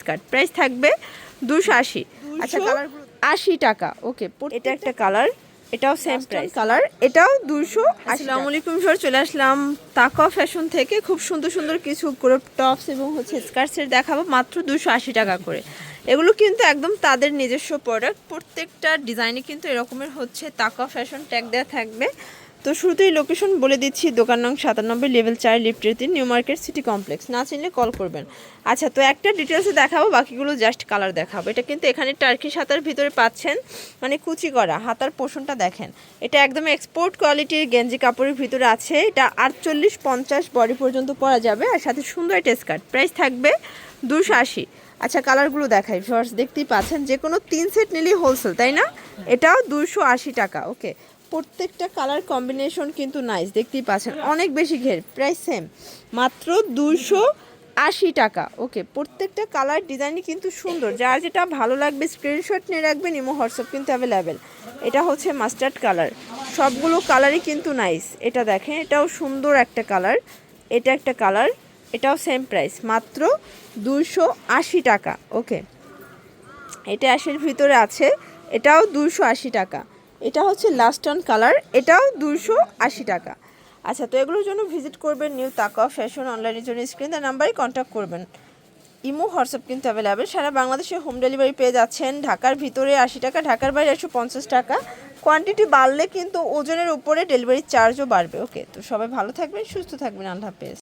Skirt price থাকবে 280। আচ্ছা কালারগুলো 80 টাকা। ওকে, এটা একটা কালার, এটাও সেম প্রাইস কালার, এটাও 280। আসসালামু আলাইকুম ভিউয়ার, চলে আসলাম তাকওয়া ফ্যাশন থেকে। খুব সুন্দর সুন্দর কিছু ক্রপ টপস এবং স্কার্টসের দেখাবো মাত্র 280 টাকা করে। এগুলো কিন্তু একদম তাদের নিজস্ব প্রোডাক্ট, প্রত্যেকটা ডিজাইনে কিন্তু এরকমের তাকওয়া ফ্যাশন ট্যাগ দেওয়া থাকবে। তো শুরুতেই লোকেশন বলে দিচ্ছি, দোকান নং 97, level 4, lift 3, new market city complex. না চিনলে কল করবেন। আচ্ছা, তো একটা ডিটেলসে দেখাবো, বাকিগুলো জাস্ট কালার দেখাবো। এটা কিন্তু এখানে টার্কিশ হাতার ভিতরে পাচ্ছেন, মানে কুচি করা হাতার পোর্শনটা দেখেন। এটা একদম এক্সপোর্ট কোয়ালিটির গেঞ্জি কাপড়ের ভিতরে আছে। এটা 48-50 বডি পর্যন্ত পরা যাবে, আর সাথে সুন্দর একটা স্কার্ট। প্রাইস থাকবে 280। আচ্ছা কালারগুলো দেখাই ভিউয়ার্স, দেখতেই পাচ্ছেন যে কোনো 3 সেট নিলেই হোলসেল, তাই না? এটাও 280 টাকা। ওকে, প্রত্যেকটা কালার কম্বিনেশন কিন্তু নাইস, দেখতেই পাচ্ছেন অনেক বেশি ঘের। প্রাইস সেম, মাত্র 280 টাকা। ওকে, প্রত্যেকটা কালার ডিজাইনই কিন্তু সুন্দর, যার যেটা ভালো লাগবে স্ক্রিনশট নিয়ে রাখবেন। ইমো হোয়াটসঅ্যাপ কিন্তু অ্যাভেলেবেল। এটা হচ্ছে মাস্টার্ড কালার, সবগুলো কালারই কিন্তু নাইস। এটা দেখেন, এটাও সুন্দর একটা কালার, এটা একটা কালার, এটাও সেম প্রাইস মাত্র 280 টাকা। ওকে, এটা অ্যাশের ভিতরে আছে, এটাও 280 টাকা। এটা হচ্ছে লাস্ট অন কালার, এটাও 280 টাকা। আচ্ছা, তো এগুলোর জন্য ভিজিট করবেন নিউ তাকওয়া ফ্যাশন। অনলাইনের জন্য স্ক্রিন তার নাম্বারে কন্ট্যাক্ট করবেন। ইমো হোয়াটসঅ্যাপ কিন্তু অ্যাভেলেবেল। সারা বাংলাদেশে হোম ডেলিভারি পেয়ে যাচ্ছেন। ঢাকার ভিতরে 80 টাকা, ঢাকার বাইরে 150 টাকা। কোয়ান্টিটি বাড়লে কিন্তু ওজনের উপরে ডেলিভারি চার্জও বাড়বে। ওকে, তো সবাই ভালো থাকবেন, সুস্থ থাকবেন, আল্লাহ হাফেজ।